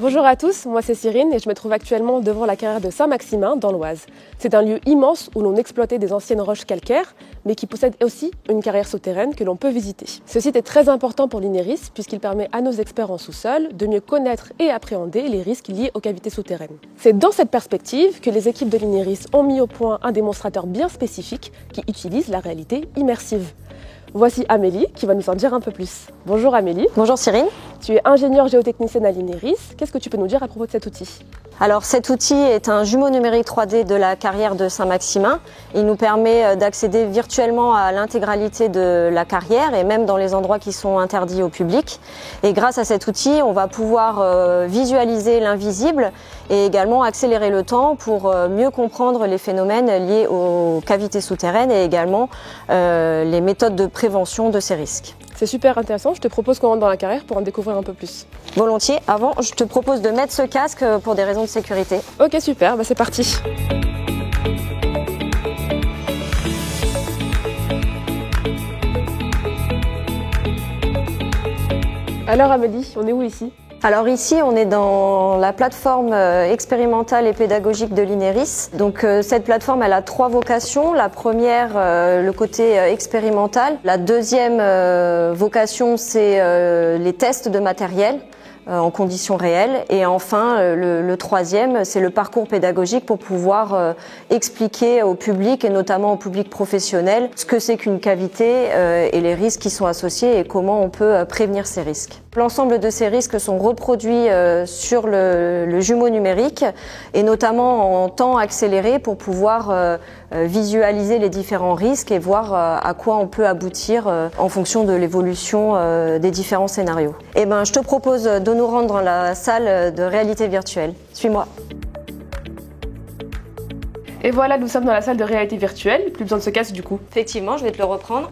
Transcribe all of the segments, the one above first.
Bonjour à tous, moi c'est Cyrine et je me trouve actuellement devant la carrière de Saint-Maximin dans l'Oise. C'est un lieu immense où l'on exploitait des anciennes roches calcaires, mais qui possède aussi une carrière souterraine que l'on peut visiter. Ce site est très important pour l'INERIS puisqu'il permet à nos experts en sous-sol de mieux connaître et appréhender les risques liés aux cavités souterraines. C'est dans cette perspective que les équipes de l'INERIS ont mis au point un démonstrateur bien spécifique qui utilise la réalité immersive. Voici Amélie qui va nous en dire un peu plus. Bonjour Amélie. Bonjour Cyrine. Tu es ingénieure géotechnicienne à l'INERIS. Qu'est-ce que tu peux nous dire à propos de cet outil ? Alors cet outil est un jumeau numérique 3D de la carrière de Saint-Maximin. Il nous permet d'accéder virtuellement à l'intégralité de la carrière et même dans les endroits qui sont interdits au public. Et grâce à cet outil, on va pouvoir visualiser l'invisible et également accélérer le temps pour mieux comprendre les phénomènes liés aux cavités souterraines et également les méthodes de prévention de ces risques. C'est super intéressant, je te propose qu'on rentre dans la carrière pour en découvrir un peu plus. Volontiers. Avant, je te propose de mettre ce casque pour des raisons de sécurité. Ok super, c'est parti. Alors Amélie, on est où ici ? Alors ici, on est dans la plateforme expérimentale et pédagogique de l'INERIS. Donc cette plateforme, elle a 3 vocations. La première, le côté expérimental. La deuxième vocation, c'est les tests de matériel en conditions réelles. Et enfin, le troisième, c'est le parcours pédagogique pour pouvoir expliquer au public et notamment au public professionnel ce que c'est qu'une cavité et les risques qui sont associés et comment on peut prévenir ces risques. L'ensemble de ces risques sont reproduits sur le jumeau numérique et notamment en temps accéléré pour pouvoir visualiser les différents risques et voir à quoi on peut aboutir en fonction de l'évolution des différents scénarios. Et je te propose de nous rendre dans la salle de réalité virtuelle. Suis-moi. Et voilà, nous sommes dans la salle de réalité virtuelle, plus besoin de ce casque du coup. Effectivement, je vais te le reprendre.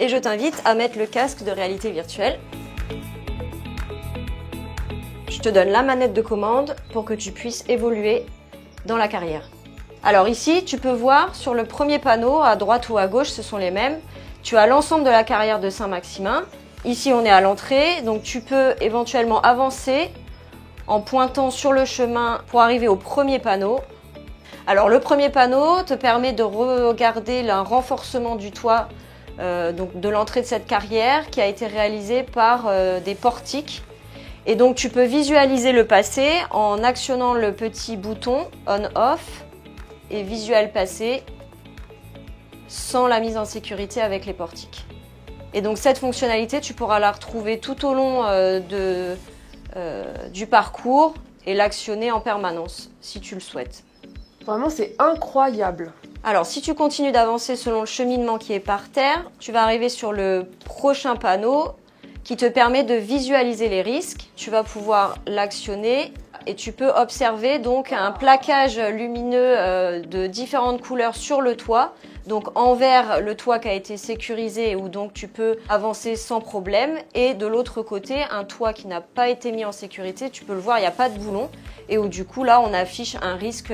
Et je t'invite à mettre le casque de réalité virtuelle. Je te donne la manette de commande pour que tu puisses évoluer dans la carrière. Alors ici, tu peux voir sur le premier panneau, à droite ou à gauche, ce sont les mêmes. Tu as l'ensemble de la carrière de Saint-Maximin. Ici, on est à l'entrée, donc tu peux éventuellement avancer en pointant sur le chemin pour arriver au premier panneau. Alors le premier panneau te permet de regarder un renforcement du toit donc de l'entrée de cette carrière qui a été réalisé par des portiques. Et donc tu peux visualiser le passé en actionnant le petit bouton on-off et visuel passé sans la mise en sécurité avec les portiques. Et donc cette fonctionnalité, tu pourras la retrouver tout au long du parcours et l'actionner en permanence si tu le souhaites. Vraiment c'est incroyable. Alors si tu continues d'avancer selon le cheminement qui est par terre, tu vas arriver sur le prochain panneau qui te permet de visualiser les risques. Tu vas pouvoir l'actionner et tu peux observer donc un plaquage lumineux de différentes couleurs sur le toit. Donc en vert, le toit qui a été sécurisé où donc tu peux avancer sans problème. Et de l'autre côté, un toit qui n'a pas été mis en sécurité, tu peux le voir, il n'y a pas de boulon. Et où du coup là, on affiche un risque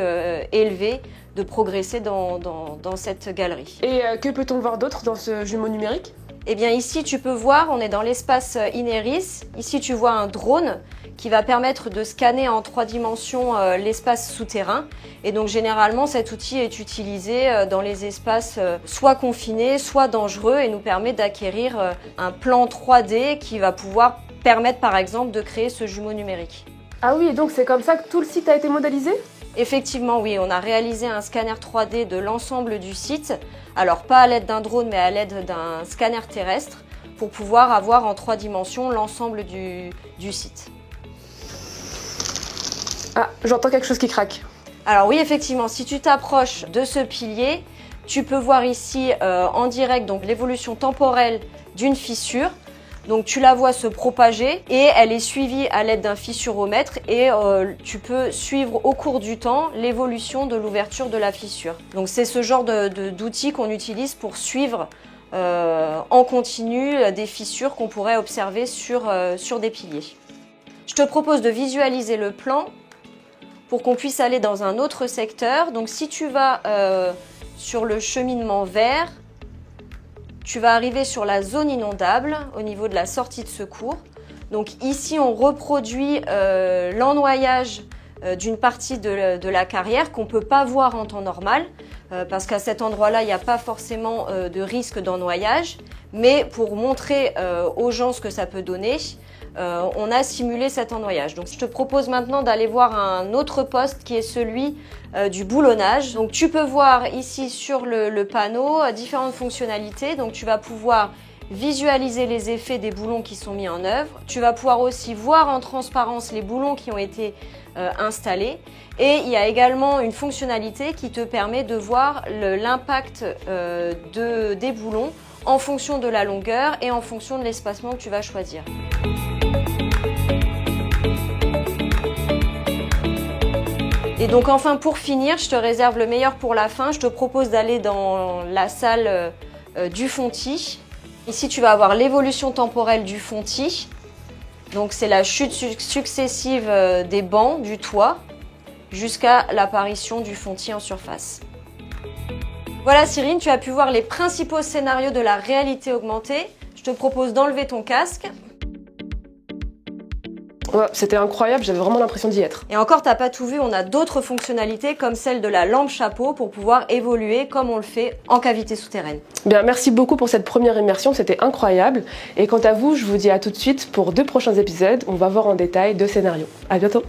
élevé de progresser dans cette galerie. Et que peut-on voir d'autre dans ce jumeau numérique ? Eh bien ici, tu peux voir, on est dans l'espace INERIS. Ici, tu vois un drone qui va permettre de scanner en 3 dimensions l'espace souterrain. Et donc généralement, cet outil est utilisé dans les espaces soit confinés, soit dangereux et nous permet d'acquérir un plan 3D qui va pouvoir permettre par exemple de créer ce jumeau numérique. Ah oui, et donc c'est comme ça que tout le site a été modélisé ? Effectivement, oui, on a réalisé un scanner 3D de l'ensemble du site. Alors pas à l'aide d'un drone, mais à l'aide d'un scanner terrestre pour pouvoir avoir en 3 dimensions l'ensemble du site. Ah, j'entends quelque chose qui craque. Alors oui, effectivement, si tu t'approches de ce pilier, tu peux voir ici en direct donc l'évolution temporelle d'une fissure. Donc tu la vois se propager et elle est suivie à l'aide d'un fissuromètre et tu peux suivre au cours du temps l'évolution de l'ouverture de la fissure. Donc c'est ce genre d'outil qu'on utilise pour suivre en continu des fissures qu'on pourrait observer sur des piliers. Je te propose de visualiser le plan pour qu'on puisse aller dans un autre secteur. Donc si tu vas sur le cheminement vert, tu vas arriver sur la zone inondable au niveau de la sortie de secours. Donc ici, on reproduit l'ennoyage d'une partie de la carrière qu'on ne peut pas voir en temps normal, parce qu'à cet endroit-là, il n'y a pas forcément de risque d'ennoyage. Mais pour montrer aux gens ce que ça peut donner, on a simulé cet ennoyage. Donc je te propose maintenant d'aller voir un autre poste qui est celui du boulonnage. Donc tu peux voir ici sur le panneau différentes fonctionnalités. Donc tu vas pouvoir visualiser les effets des boulons qui sont mis en œuvre. Tu vas pouvoir aussi voir en transparence les boulons qui ont été installés. Et il y a également une fonctionnalité qui te permet de voir l'impact des boulons en fonction de la longueur et en fonction de l'espacement que tu vas choisir. Et donc enfin pour finir, je te réserve le meilleur pour la fin. Je te propose d'aller dans la salle du fontis. Ici tu vas avoir l'évolution temporelle du fontis. Donc c'est la chute successive des bancs, du toit, jusqu'à l'apparition du fontis en surface. Voilà Cyrine, tu as pu voir les principaux scénarios de la réalité augmentée. Je te propose d'enlever ton casque. Ouais, c'était incroyable, j'avais vraiment l'impression d'y être. Et encore, t'as pas tout vu, on a d'autres fonctionnalités comme celle de la lampe chapeau pour pouvoir évoluer comme on le fait en cavité souterraine. Bien, merci beaucoup pour cette première immersion, c'était incroyable. Et quant à vous, je vous dis à tout de suite pour 2 prochains épisodes. On va voir en détail 2 scénarios. À bientôt.